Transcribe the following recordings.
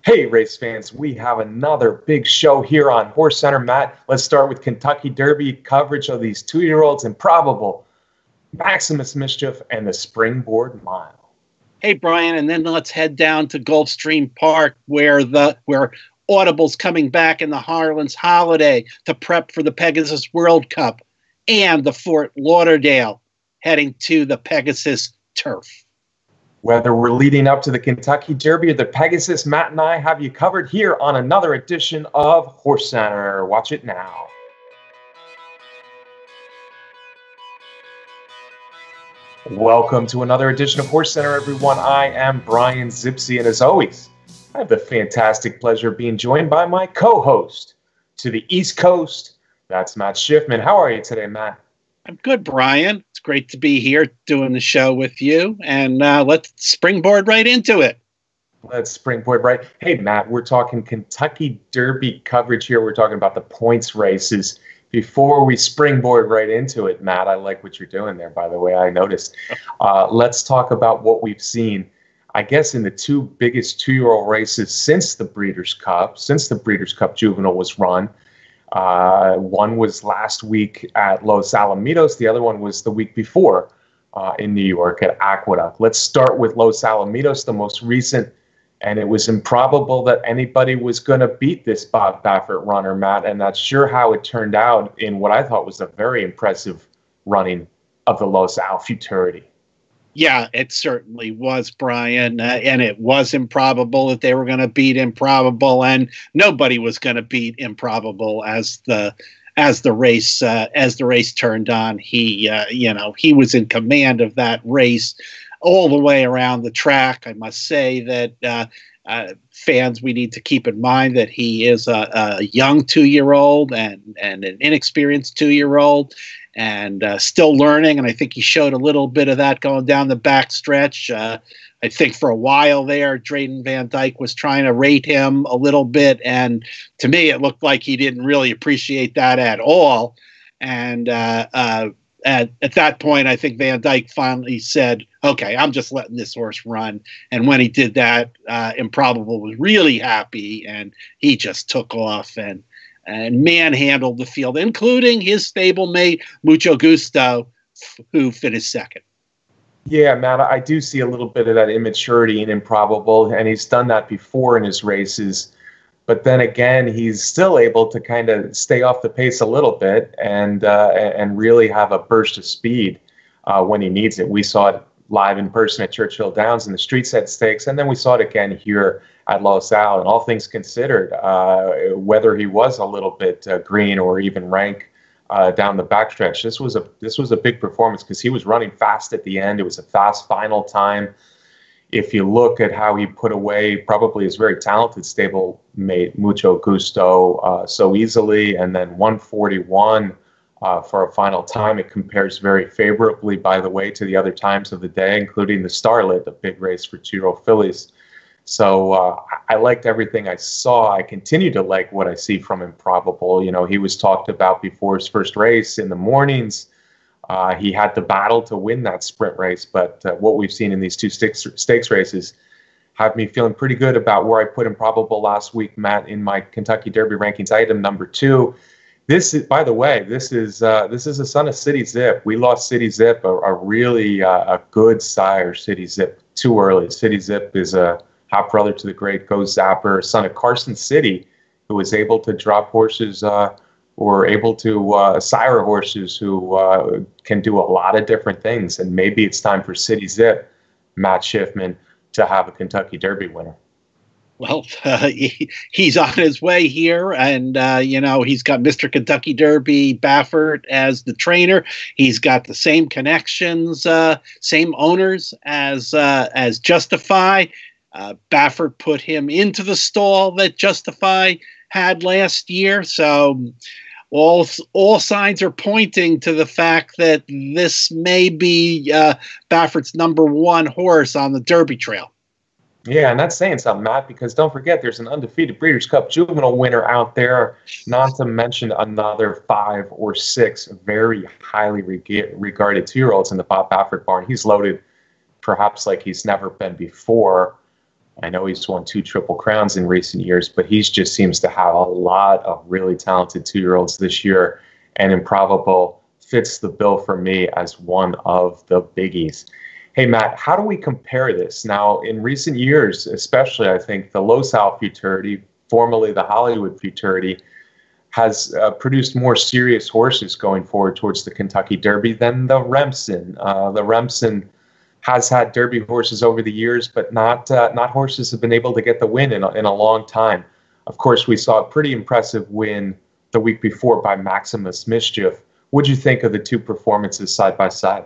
Hey, race fans, we have another big show here on HorseCenter. Matt, let's start with Kentucky Derby coverage of these two-year-olds, Improbable, Maximus, Mischief, and the Springboard Mile. Hey, Brian, and then let's head down to Gulfstream Park where Audible's coming back in the Harlan's holiday to prep for the Pegasus World Cup, and the Fort Lauderdale heading to the Pegasus turf. Whether we're leading up to the Kentucky Derby or the Pegasus, Matt and I have you covered here on another edition of HorseCenter. Watch it now. Welcome to another edition of HorseCenter, everyone. I am Brian Zipsy, and as always, I have the fantastic pleasure of being joined by my co-host to the East Coast. That's Matt Schiffman. How are you today, Matt? I'm good, Brian. It's great to be here doing the show with you, and let's springboard right into it. Let's springboard right. Hey, Matt, we're talking Kentucky Derby coverage here. We're talking about the points races. Before we springboard right into it, Matt, I like what you're doing there, by the way, I noticed. Let's talk about what we've seen, I guess, in the two biggest two-year-old races since the Breeders' Cup Juvenile was run. One was last week at Los Alamitos. The other one was the week before in New York at Aqueduct. Let's start with Los Alamitos, the most recent, and it was improbable that anybody was going to beat this Bob Baffert runner, Matt, and that's sure how it turned out in what I thought was a very impressive running of the Los Al Futurity. Yeah, it certainly was, Brian, and it was improbable that they were going to beat Improbable, and nobody was going to beat Improbable as the race turned on. He was in command of that race all the way around the track. I must say that fans, we need to keep in mind that he is a young 2-year-old and an inexperienced 2-year-old. And still learning, and I think he showed a little bit of that going down the back stretch. I think for a while there, Drayden Van Dyke was trying to rate him a little bit, and to me, it looked like he didn't really appreciate that at all. And at that point, I think Van Dyke finally said, okay, I'm just letting this horse run. And when he did that, Improbable was really happy, and he just took off and manhandled the field, including his stablemate, Mucho Gusto, who finished second. Yeah, Matt, I do see a little bit of that immaturity in Improbable, and he's done that before in his races. But then again, he's still able to kind of stay off the pace a little bit and really have a burst of speed when he needs it. We saw it live in person at Churchill Downs in the Street Set Stakes, and then we saw it again here at Los Al. And all things considered, whether he was a little bit green or even rank down the backstretch, this was a big performance because he was running fast at the end. It was a fast final time. If you look at how he put away probably his very talented stablemate Mucho Gusto so easily, and then 141 for a final time, it compares very favorably, by the way, to the other times of the day, including the Starlet, a big race for 2-year-old fillies. So I liked everything I saw. I continue to like what I see from Improbable. You know, he was talked about before his first race in the mornings. He had the battle to win that sprint race, but what we've seen in these two stakes races have me feeling pretty good about where I put Improbable last week, Matt, in my Kentucky Derby rankings, item number 2. This is, by the way, this is a son of City Zip. We lost City Zip, a really a good sire, City Zip, too early. City Zip is a half brother to the great Go Zapper, son of Carson City, who was able to drop horses or able to sire horses who can do a lot of different things. And maybe it's time for City Zip, Matt Schiffman, to have a Kentucky Derby winner. Well, he's on his way here, and he's got Mr. Kentucky Derby Baffert as the trainer. He's got the same connections, same owners as Justify. Baffert put him into the stall that Justify had last year, so all signs are pointing to the fact that this may be Baffert's number 1 horse on the Derby trail. Yeah, and that's saying something, Matt, because don't forget there's an undefeated Breeders' Cup Juvenile winner out there, not to mention another 5 or 6 very highly regarded 2-year-olds in the Bob Baffert barn. He's loaded perhaps like he's never been before. I know he's won 2 Triple Crowns in recent years, but he just seems to have a lot of really talented 2-year-olds this year. And Improbable fits the bill for me as one of the biggies. Hey, Matt, how do we compare this? Now, in recent years, especially, I think the Los Al Futurity, formerly the Hollywood Futurity, has produced more serious horses going forward towards the Kentucky Derby than the Remsen. The Remsen has had Derby horses over the years, but not horses have been able to get the win in a long time. Of course, we saw a pretty impressive win the week before by Maximus Mischief. What do you think of the two performances side by side?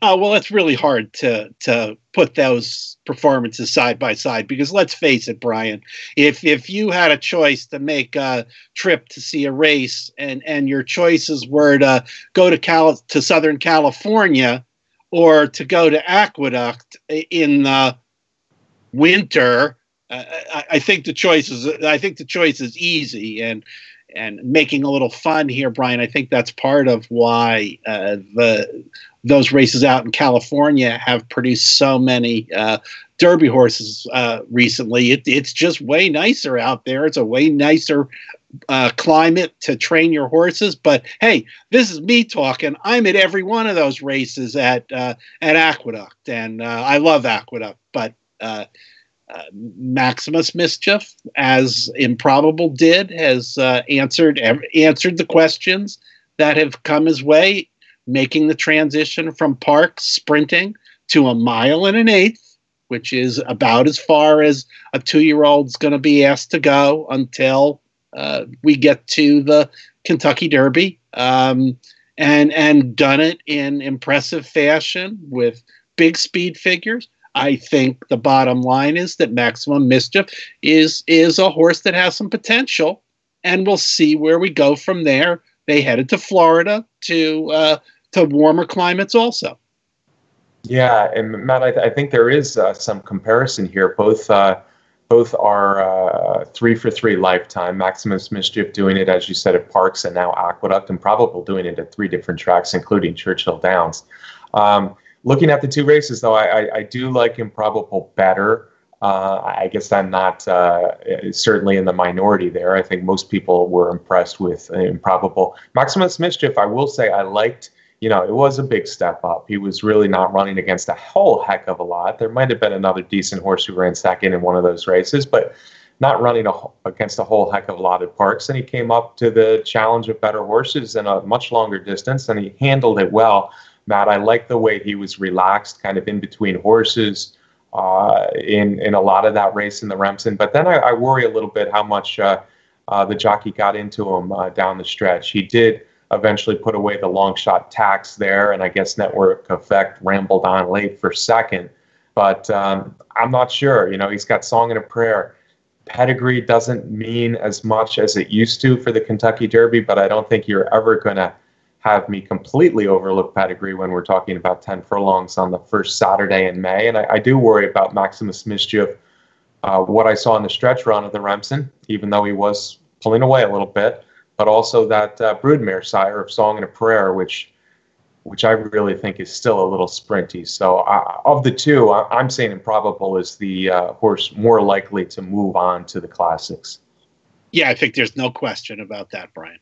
Well, it's really hard to put those performances side by side because let's face it, Brian, if you had a choice to make a trip to see a race and your choices were to go to Southern California or to go to Aqueduct in the winter, I think the choice is easy and making a little fun here, Brian. I think that's part of why those races out in California have produced so many Derby horses recently. It's just way nicer out there. It's a way nicer climate to train your horses. But hey, this is me talking. I'm at every one of those races at Aqueduct, and I love Aqueduct. But Maximus Mischief, as Improbable did, has answered the questions that have come his way, making the transition from park sprinting to a 1 1/8, which is about as far as a 2-year-old's going to be asked to go until we get to the Kentucky Derby, and done it in impressive fashion with big speed figures. I think the bottom line is that Maximum Mischief is a horse that has some potential, and we'll see where we go from there. They headed to Florida to warmer climates also. Yeah, and Matt, I think there is some comparison here. Both are 3-for-3 lifetime. Maximus Mischief doing it, as you said, at Parks, and now Aqueduct, and Improbable doing it at 3 different tracks, including Churchill Downs. Looking at the 2 races, though, I do like Improbable better. I guess I'm not certainly in the minority there. I think most people were impressed with Improbable. Maximus Mischief, I will say I liked. It was a big step up. He was really not running against a whole heck of a lot. There might have been another decent horse who ran second in one of those races, but not running against a whole heck of a lot at Parks. And he came up to the challenge of better horses in a much longer distance, and he handled it well. Matt, I like the way he was relaxed, kind of in between horses in a lot of that race in the Remsen. But then I worry a little bit how much the jockey got into him down the stretch. He did eventually put away the long shot tax there, and I guess Network Effect rambled on late for second. But I'm not sure. He's got Song and a Prayer. Pedigree doesn't mean as much as it used to for the Kentucky Derby, but I don't think you're ever going to have me completely overlook Pedigree when we're talking about 10 furlongs on the first Saturday in May. And I do worry about Maximus Mischief. What I saw in the stretch run of the Remsen, even though he was pulling away a little bit, but also that broodmare sire of Song and a Prayer, which I really think is still a little sprinty. So of the two, I'm saying Improbable is the horse more likely to move on to the Classics. Yeah, I think there's no question about that, Brian.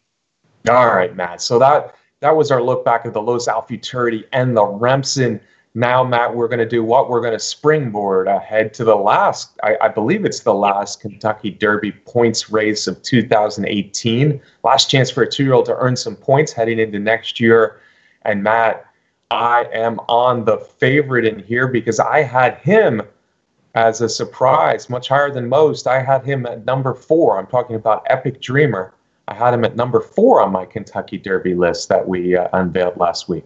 All right, Matt. So that was our look back at the Los Al Futurity and the Remsen. Now, Matt, we're going to do what? We're going to springboard ahead to the last, I believe it's the last Kentucky Derby points race of 2018. Last chance for a 2-year-old to earn some points heading into next year. And Matt, I am on the favorite in here because I had him as a surprise, much higher than most. I had him at number 4. I'm talking about Epic Dreamer. I had him at number 4 on my Kentucky Derby list that we unveiled last week.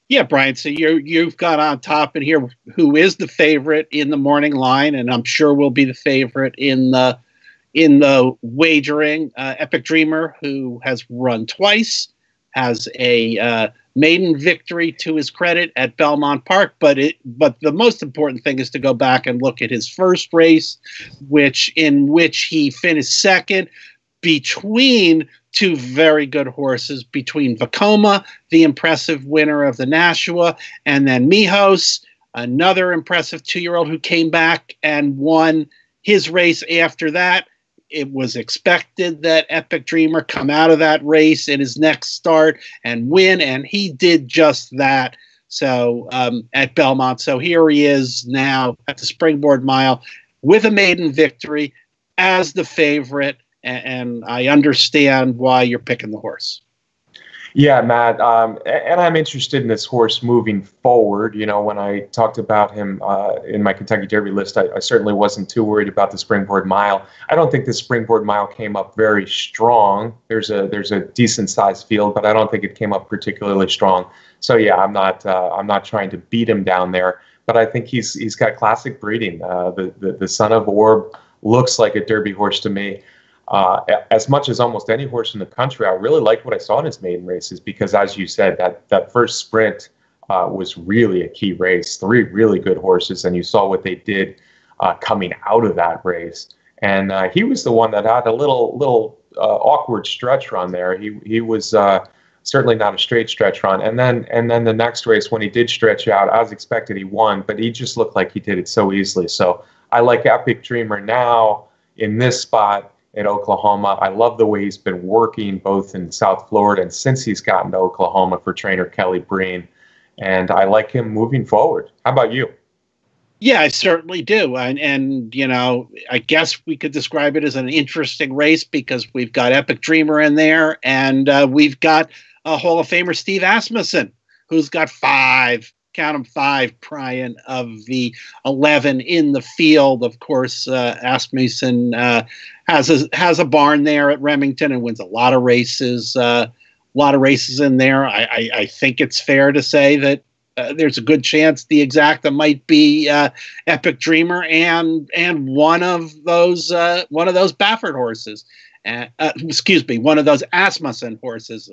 Yeah, Brian. So you've got on top in here who is the favorite in the morning line, and I'm sure will be the favorite in the wagering. Epic Dreamer, who has run twice, has a maiden victory to his credit at Belmont Park. But the most important thing is to go back and look at his first race, in which he finished second between 2 very good horses, between Vacoma, the impressive winner of the Nashua, and then Mijos. another impressive 2-year-old who came back and won his race after that. It was expected that Epic Dreamer come out of that race in his next start and win, and he did just that. So at Belmont. So here he is now at the Springboard Mile with a maiden victory as the favorite, and I understand why you're picking the horse. Yeah, Matt, and I'm interested in this horse moving forward. You know, when I talked about him in my Kentucky Derby list, I certainly wasn't too worried about the Springboard Mile. I don't think the Springboard Mile came up very strong. There's a decent sized field, but I don't think it came up particularly strong. So yeah, I'm not trying to beat him down there, but I think he's got classic breeding. The Son of Orb looks like a Derby horse to me. As much as almost any horse in the country, I really liked what I saw in his maiden races because, as you said, that first sprint was really a key race. 3 really good horses, and you saw what they did coming out of that race. And he was the one that had a little awkward stretch run there. He was certainly not a straight stretch run. And then the next race, when he did stretch out, as expected, he won, but he just looked like he did it so easily. So I like Epic Dreamer now in this spot in Oklahoma. I love the way he's been working both in South Florida and since he's gotten to Oklahoma for trainer Kelly Breen. And I like him moving forward. How about you? Yeah, I certainly do. And you know, I guess we could describe it as an interesting race because we've got Epic Dreamer in there, and we've got Hall of Famer Steve Asmussen, who's got 5, count them 5, Brian, of the 11 in the field. Of course, Asmussen has a barn there at Remington and wins a lot of races. In there. I think it's fair to say that there's a good chance the exacta might be Epic Dreamer and one of those Baffert horses. Excuse me, one of those Asmussen horses.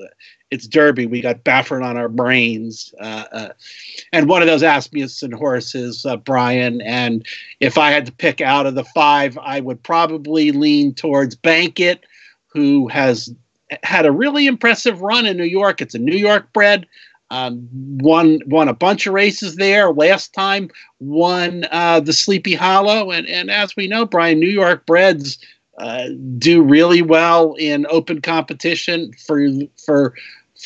It's Derby. We got Baffert on our brains. And one of those Asmussen horses, Brian. And if I had to pick out of the 5, I would probably lean towards Bank It, who has had a really impressive run in New York. It's a New York bred. Won a bunch of races there. Last time won the Sleepy Hollow. And as we know, Brian, New York breds do really well in open competition for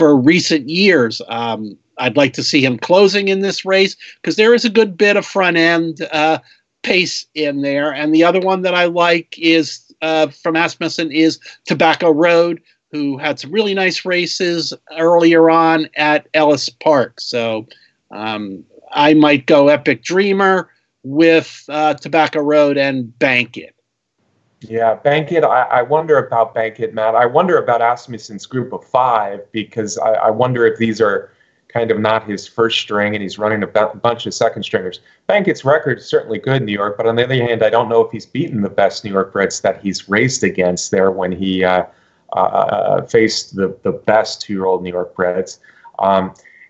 recent years. I'd like to see him closing in this race because there is a good bit of front end pace in there. And the other one that I like is from Asmussen is Tobacco Road, who had some really nice races earlier on at Ellis Park. So I might go Epic Dreamer with Tobacco Road and Bank It. Yeah, Bank It. I wonder about Bank It, Matt. I wonder about Asmussen's group of 5 because I wonder if these are kind of not his first string and he's running a bunch of second stringers. Bank It's record is certainly good in New York, but on the other hand, I don't know if he's beaten the best New York breds that he's raced against there when he faced the best 2-year-old New York breds.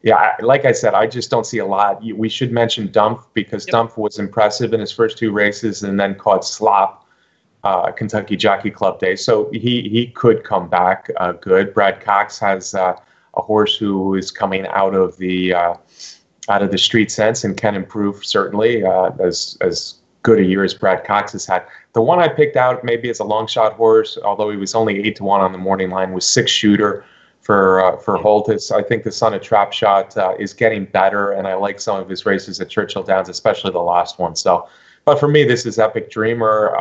Yeah, like I said, I just don't see a lot. We should mention Dumpf because Dumpf was impressive in his first 2 races and then caught slop Kentucky Jockey Club Day. So he could come back good. Brad Cox has a horse who is coming out of the street sense and can improve certainly as good a year as Brad Cox has had. The one I picked out maybe as a long shot horse, although he was only 8-1 on the morning line, was 6 Shooter for Holtis. I think the Son of Trap Shot is getting better, and I like some of his races at Churchill Downs, especially the last one. So, but for me, this is Epic Dreamer.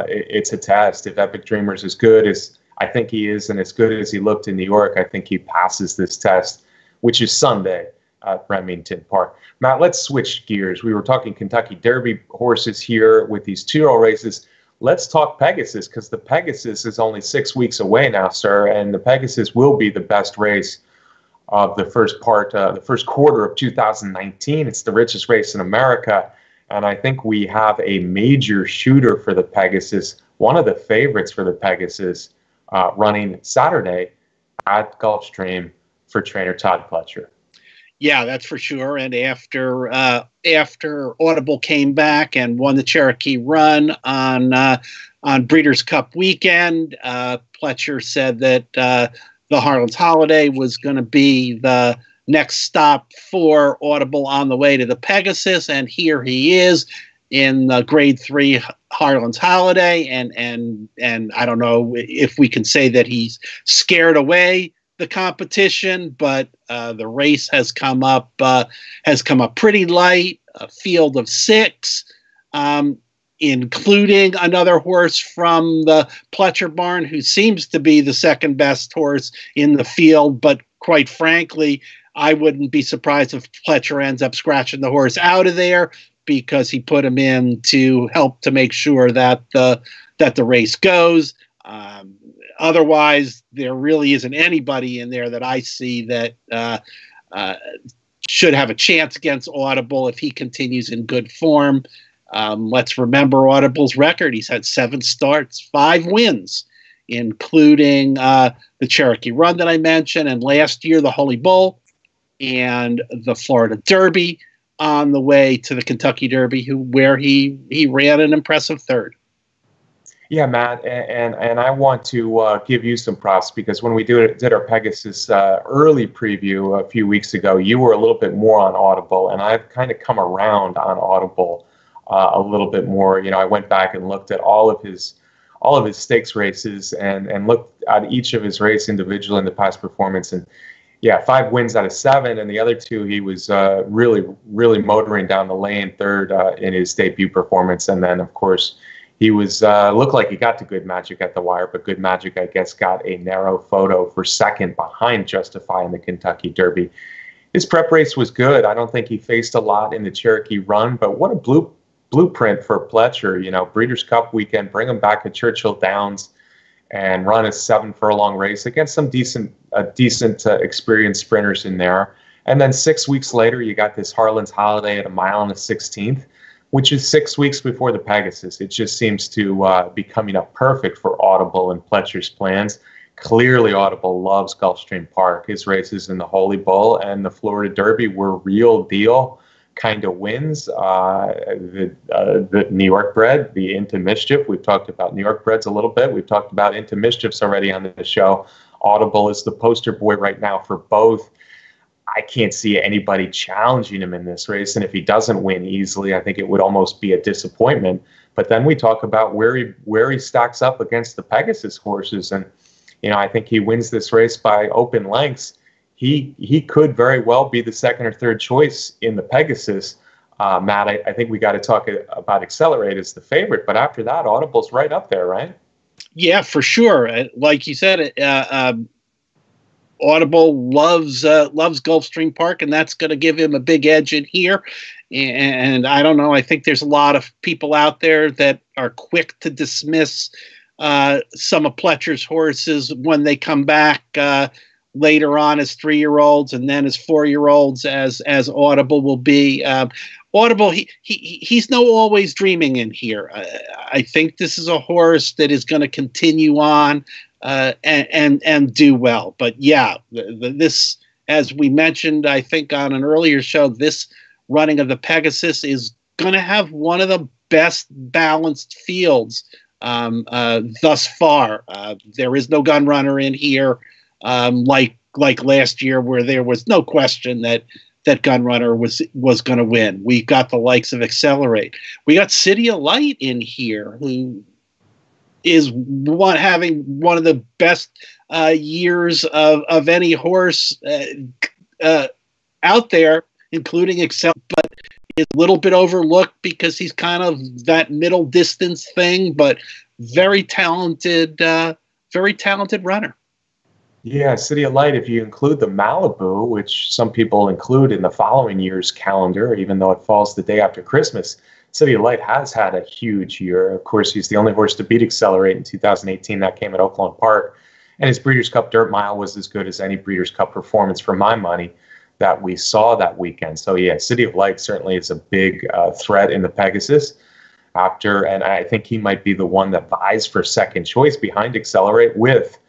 It's a test. If Epic Dreamer is as good as I think he is and as good as he looked in New York, I think he passes this test, which is Sunday at Remington Park. Matt, let's switch gears. We were talking Kentucky Derby horses here with these 2-year-old races. Let's talk Pegasus because the Pegasus is only 6 weeks away now, sir, and the Pegasus will be the best race of the first quarter of 2019. It's the richest race in America, and I think we have a major shooter for the Pegasus, one of the favorites for the Pegasus, running Saturday at Gulfstream for trainer Todd Pletcher. Yeah, that's for sure. And after Audible came back and won the Cherokee Run on Breeders' Cup weekend, Pletcher said that the Harlan's Holiday was going to be the next stop for Audible on the way to the Pegasus, and here he is in Grade 3 Harlan's Holiday, and I don't know if we can say that he's scared away the competition, but the race has come up pretty light, a field of 6, including another horse from the Pletcher barn who seems to be the second best horse in the field, but quite frankly, I wouldn't be surprised if Pletcher ends up scratching the horse out of there, because he put him in to help to make sure that the race goes. Otherwise, there really isn't anybody in there that I see that should have a chance against Audible if he continues in good form. Let's remember Audible's record. He's had 7 starts, 5 wins, including the Cherokee Run that I mentioned, and last year the Holy Bull and the Florida Derby, on the way to the Kentucky Derby, where he ran an impressive 3rd. Yeah, Matt, and I want to give you some props, because when we did our Pegasus early preview a few weeks ago, you were a little bit more on Audible, and I've kind of come around on Audible a little bit more. You know, I went back and looked at all of his stakes races and looked at each of his races individually in the past performance, and yeah, 5 wins out of 7, and the other 2 he was really motoring down the lane, 3rd in his debut performance, and then of course he was looked like he got to Good Magic at the wire, but Good Magic, I guess, got a narrow photo for 2nd behind Justify in the Kentucky Derby. His prep race was good. I don't think he faced a lot in the Cherokee Run, but what a blueprint for Pletcher. You know, Breeders' Cup weekend, bring him back at Churchill Downs and run a 7-furlong race against some decent experienced sprinters in there. And then 6 weeks later, you got this Harlan's Holiday at 1 mile and a 16th, which is 6 weeks before the Pegasus. It just seems to be coming up perfect for Audible and Pletcher's plans. Clearly, Audible loves Gulfstream Park. His races in the Holy Bull and the Florida Derby were real deal kind of wins. The New York bred, the Into Mischief. We've talked about New York breds a little bit. We've talked about Into Mischiefs already on the show. Audible is the poster boy right now for both. I can't see anybody challenging him in this race, and if he doesn't win easily, I think it would almost be a disappointment. But then we talk about where he stacks up against the Pegasus horses, and you know, I think he wins this race by open lengths. He could very well be the 2nd or 3rd choice in the Pegasus. Matt, I think we got to talk about Accelerate as the favorite, but after that, Audible's right up there, right? Yeah, for sure. Like you said, Audible loves Gulfstream Park, and that's going to give him a big edge in here. And I don't know, I think there's a lot of people out there that are quick to dismiss some of Pletcher's horses when they come back later on as 3-year-olds and then as 4-year-olds, as Audible will be. Audible, he's no always dreaming in here. I think this is a horse that is going to continue on and do well. But yeah, this, as we mentioned, I think on an earlier show, this running of the Pegasus is going to have one of the best balanced fields thus far. There is no gun runner in here, like last year, where there was no question that Gun Runner was going to win. We got the likes of Accelerate. We got City of Light in here, who is having one of the best years of any horse out there, including Excel, but is a little bit overlooked because he's kind of that middle distance thing, but very talented runner. Yeah, City of Light, if you include the Malibu, which some people include in the following year's calendar, even though it falls the day after Christmas, City of Light has had a huge year. Of course, he's the only horse to beat Accelerate in 2018. That came at Oakland Park. And his Breeders' Cup Dirt Mile was as good as any Breeders' Cup performance, for my money, that we saw that weekend. So, yeah, City of Light certainly is a big threat in the Pegasus. And I think he might be the one that vies for second choice behind Accelerate, with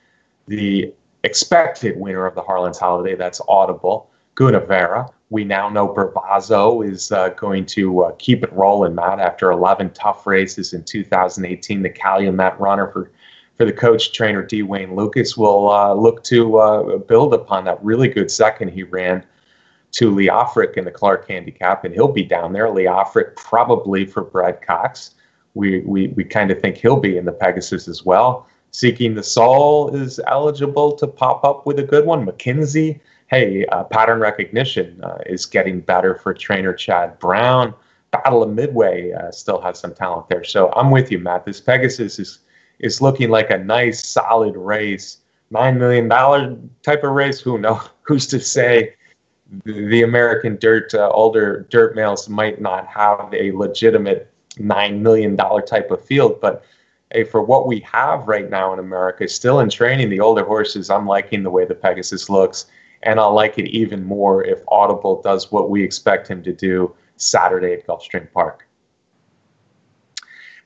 the expected winner of the Harlan's Holiday. That's Audible, Gunavera. We now know Bravazzo is going to keep it rolling, Matt, after 11 tough races in 2018. The Calumet runner for the coach trainer D. Wayne Lucas will look to build upon that really good second he ran to Leofric in the Clark Handicap, and he'll be down there. Leofric probably for Brad Cox. We kind of think he'll be in the Pegasus as well. Seeking the Soul is eligible to pop up with a good one. McKinsey, hey, pattern recognition is getting better for trainer Chad Brown. Battle of Midway still has some talent there. So I'm with you, Matt. This Pegasus is looking like a nice, solid race. $9 million type of race. Who knows? Who's to say? The American older dirt males might not have a legitimate $9 million type of field, but hey, for what we have right now in America, still in training the older horses, I'm liking the way the Pegasus looks, and I'll like it even more if Audible does what we expect him to do Saturday at Gulfstream Park.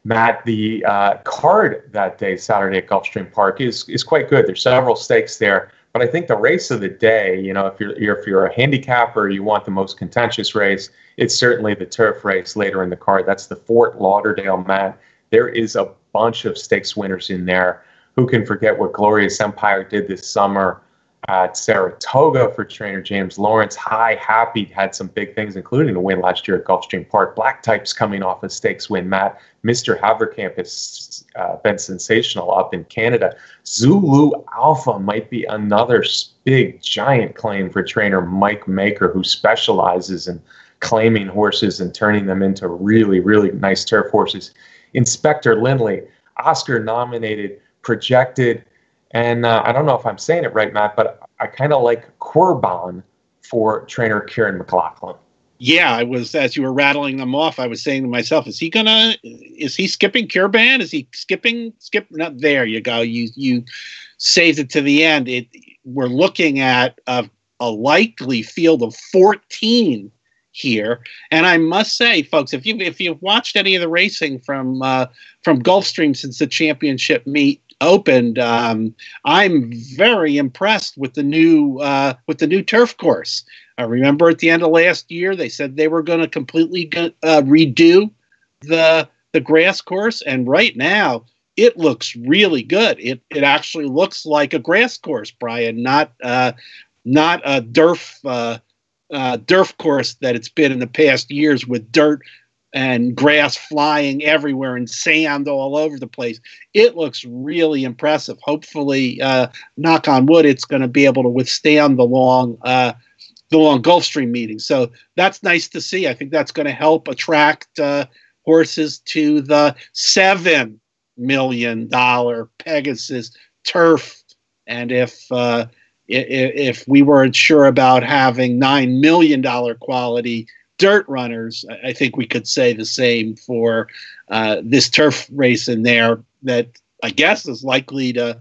Matt, the card that day, Saturday at Gulfstream Park, is quite good. There's several stakes there, but I think the race of the day, you know, if you're a handicapper, you want the most contentious race, it's certainly the turf race later in the card. That's the Fort Lauderdale, Matt. There is a bunch of stakes winners in there. Who can forget what Glorious Empire did this summer at Saratoga for trainer James Lawrence? High Happy had some big things, including a win last year at Gulfstream Park. Black Type's coming off a stakes win, Matt. Mr. Haverkamp has been sensational up in Canada. Zulu Alpha might be another big, giant claim for trainer Mike Maker, who specializes in claiming horses and turning them into really, really nice turf horses. Inspector Lindley, Oscar-nominated, projected, and I don't know if I'm saying it right, Matt, but I kind of like Corbin for trainer Kieran McLaughlin. Yeah, I was, as you were rattling them off, I was saying to myself, is he skipping Corbin? Is he skipping? No, there you go. You saved it to the end. We're looking at a likely field of 14 here, and I must say, folks, if you've watched any of the racing from Gulfstream since the championship meet opened, I'm very impressed with the new turf course. I remember at the end of last year they said they were going to completely redo the grass course, and right now it looks really good. It actually looks like a grass course, Brian, not a turf course that it's been in the past years with dirt and grass flying everywhere and sand all over the place. It looks really impressive. Hopefully, knock on wood, it's going to be able to withstand the long Gulfstream meeting. So that's nice to see. I think that's going to help attract horses to the $7 million Pegasus turf. And if we weren't sure about having $9 million quality dirt runners, I think we could say the same for this turf race in there that I guess is likely to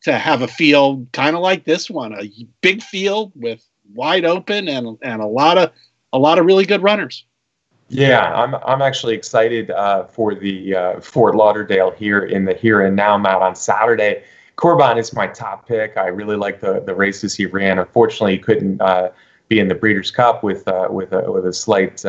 have a field kind of like this one, a big field with wide open and a lot of really good runners. Yeah, I'm actually excited for the Fort Lauderdale here in the here and now, Matt, on Saturday. Corbin is my top pick. I really like the races he ran. Unfortunately, he couldn't be in the Breeders' Cup with a slight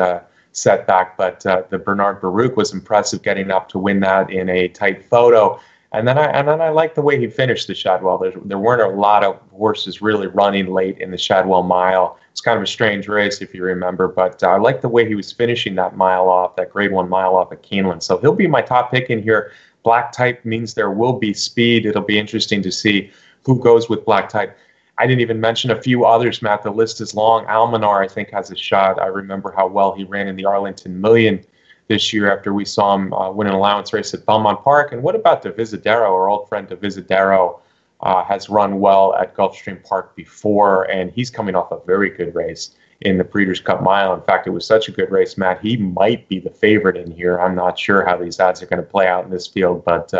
setback, but the Bernard Baruch was impressive, getting up to win that in a tight photo. And then I like the way he finished the Shadwell. There weren't a lot of horses really running late in the Shadwell Mile. It's kind of a strange race, if you remember, but I like the way he was finishing that mile off, that Grade 1 mile off at Keeneland. So he'll be my top pick in here. Black Type means there will be speed. It'll be interesting to see who goes with Black Type. I didn't even mention a few others, Matt. The list is long. Almanar, I think, has a shot. I remember how well he ran in the Arlington Million this year after we saw him win an allowance race at Belmont Park. And what about Divisadero? Our old friend Divisadero has run well at Gulfstream Park before, and he's coming off a very good race in the Breeders' Cup Mile. In fact, it was such a good race, Matt. He might be the favorite in here. I'm not sure how these odds are going to play out in this field, but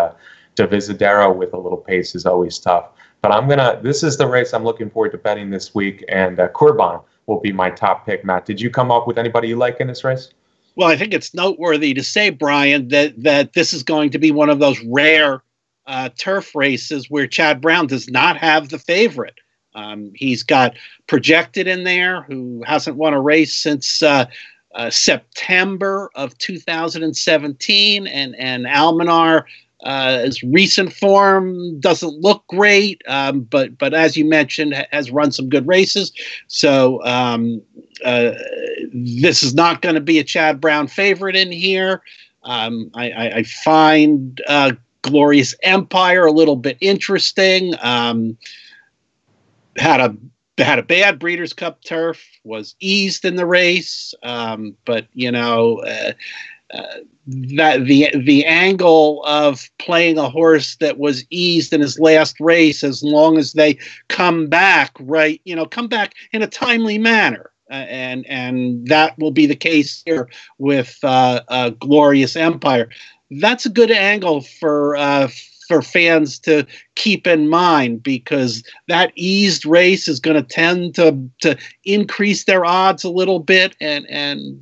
Divisadero with a little pace is always tough. But this is the race I'm looking forward to betting this week, and Corbin will be my top pick, Matt. Did you come up with anybody you like in this race? Well, I think it's noteworthy to say, Brian, that this is going to be one of those rare turf races where Chad Brown does not have the favorite. He's got Projected in there, who hasn't won a race since September of 2017, and Almanar His recent form doesn't look great, but as you mentioned, has run some good races. So this is not going to be a Chad Brown favorite in here. I find Glorious Empire a little bit interesting. Had a bad Breeders' Cup turf, was eased in the race, but that the angle of playing a horse that was eased in his last race, as long as they come back come back in a timely manner, and that will be the case here with Glorious Empire. That's a good angle for fans to keep in mind, because that eased race is going to tend to increase their odds a little bit. And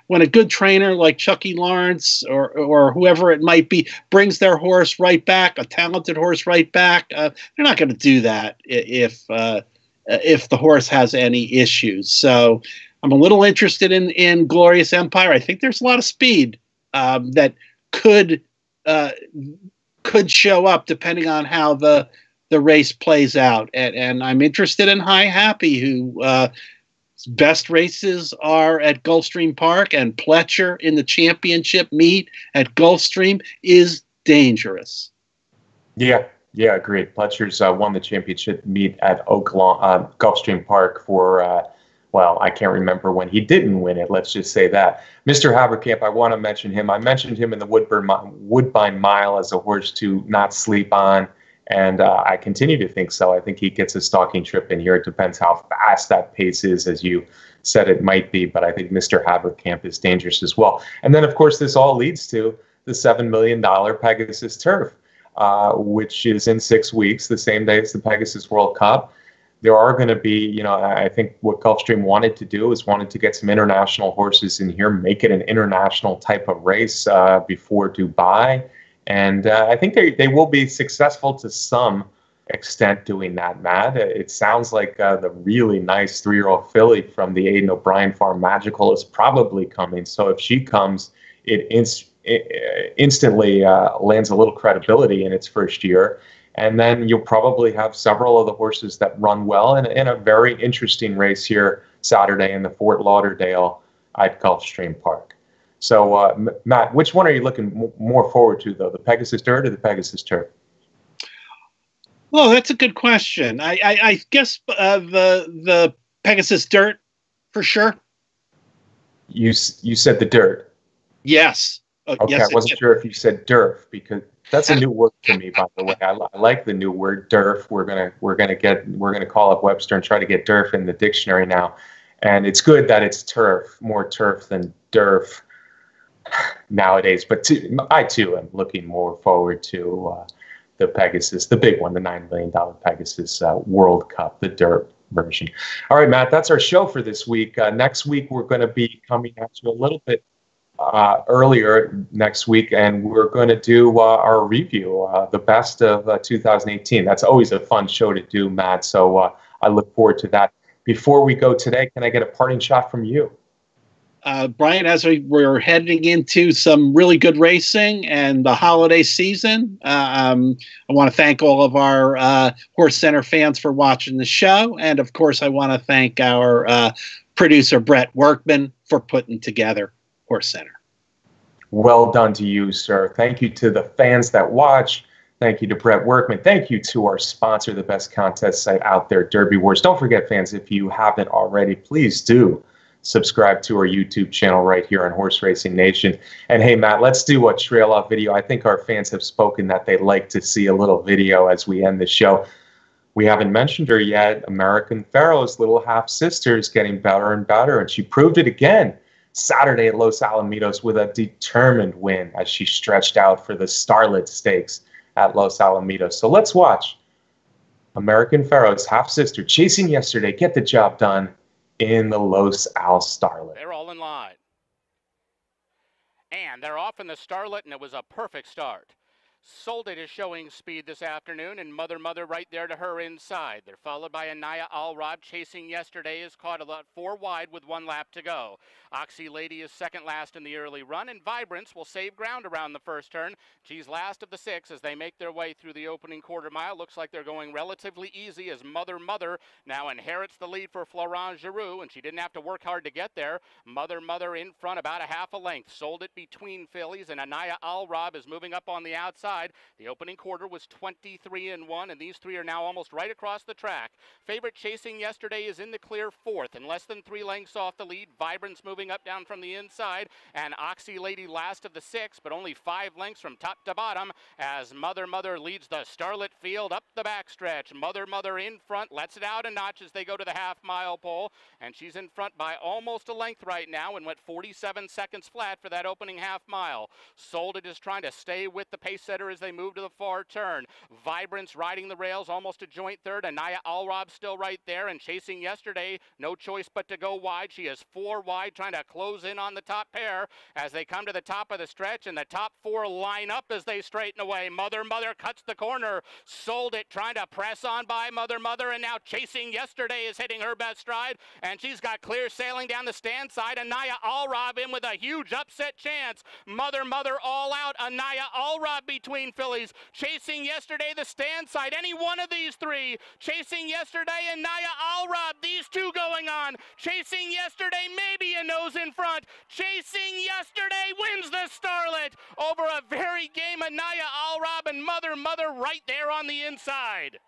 when a good trainer like Chucky Lawrence or whoever it might be brings their horse right back, a talented horse right back, they're not going to do that if the horse has any issues. So I'm a little interested in Glorious Empire. I think there's a lot of speed that could show up depending on how the race plays out. And I'm interested in High Happy, who best races are at Gulfstream Park, and Pletcher in the championship meet at Gulfstream is dangerous. Yeah, agreed. Pletcher's won the championship meet at Gulfstream Park for I can't remember when he didn't win it. Let's just say that. Mr. Haverkamp, I want to mention him. I mentioned him in the Woodbine Mile as a horse to not sleep on, and I continue to think so. I think he gets a stalking trip in here. It depends how fast that pace is, as you said it might be, but I think Mr. Haverkamp is dangerous as well. And then, of course, this all leads to the $7 million Pegasus Turf, which is in 6 weeks, the same day as the Pegasus World Cup. There are going to be, I think what Gulfstream wanted to do is wanted to get some international horses in here, make it an international type of race before Dubai. And I think they will be successful to some extent doing that, Matt. It sounds like the really nice 3-year-old filly from the Aidan O'Brien farm, Magical, is probably coming. So if she comes, it instantly lands a little credibility in its first year. And then you'll probably have several of the horses that run well in a very interesting race here Saturday in the Fort Lauderdale at Gulfstream Park. So, Matt, which one are you looking more forward to, though, the Pegasus Dirt or the Pegasus Turf? Well, that's a good question. I guess the Pegasus Dirt for sure. You said the Dirt. Yes. Okay, yes, I wasn't sure if you said Durf, because that's a new word to me, by the way. I like the new word Durf. We're gonna call up Webster and try to get Durf in the dictionary now, and it's good that it's turf, more turf than Durf nowadays. But I too am looking more forward to the Pegasus, the big one, the $9 million Pegasus World Cup, the Dirt version. All right, Matt, that's our show for this week. Next week we're going to be coming at you a little bit earlier next week, and we're going to do our review, the best of 2018. That's always a fun show to do, Matt, so I look forward to that. Before we go today, can I get a parting shot from you? Brian, as we're heading into some really good racing and the holiday season, I want to thank all of our HorseCenter fans for watching the show, and of course I want to thank our producer Brett Workman for putting together HorseCenter. Well done to you, sir. Thank you to the fans that watch. Thank you to Brett Workman. Thank you to our sponsor, the best contest site out there, Derby Wars. Don't forget, fans, if you haven't already, please do subscribe to our YouTube channel right here on Horse Racing Nation. And hey, Matt, let's do a trail off video. I think our fans have spoken that they'd like to see a little video as we end the show. We haven't mentioned her yet. American Pharoah's little half-sister is getting better and better, and she proved it again Saturday at Los Alamitos with a determined win as she stretched out for the Starlet Stakes at Los Alamitos. So let's watch American Pharoah's half-sister chasing yesterday get the job done in the Los Al Starlet. They're all in line. And they're off in the Starlet, and it was a perfect start. Sold It is showing speed this afternoon, and Mother Mother right there to her inside. They're followed by Anaya Alrob. Chasing Yesterday is caught about 4 wide with 1 lap to go. Oxy Lady is second last in the early run, and Vibrance will save ground around the first turn. She's last of the 6 as they make their way through the opening quarter mile. Looks like they're going relatively easy as Mother Mother now inherits the lead for Florent Giroux, and she didn't have to work hard to get there. Mother Mother in front about a half a length. Sold It between fillies, and Anaya Alrob is moving up on the outside. The opening quarter was 23-1, and these 3 are now almost right across the track. Favorite Chasing Yesterday is in the clear 4th, and less than 3 lengths off the lead. Vibrance moving up down from the inside, and Oxy Lady last of the 6, but only 5 lengths from top to bottom as Mother Mother leads the Starlet field up the backstretch. Mother Mother in front, lets it out a notch as they go to the half-mile pole, and she's in front by almost a length right now and went 47 seconds flat for that opening half-mile. Sold It is trying to stay with the pace setter as they move to the far turn. Vibrance riding the rails, almost a joint third. Anaya Alrob still right there, and Chasing Yesterday, no choice but to go wide. She is 4 wide, trying to close in on the top pair as they come to the top of the stretch, and the top 4 line up as they straighten away. Mother Mother cuts the corner. Sold It trying to press on by Mother Mother, and now Chasing Yesterday is hitting her best stride, and she's got clear sailing down the stand side. Anaya Alrob in with a huge upset chance. Mother Mother all out. Anaya Alrob between fillies. Chasing Yesterday, the stand side. Any one of these 3. Chasing Yesterday and Naya Alrob. These 2 going on. Chasing Yesterday, maybe a nose in front. Chasing Yesterday wins the Starlet over a very game Anaya Alrob, and Mother Mother right there on the inside.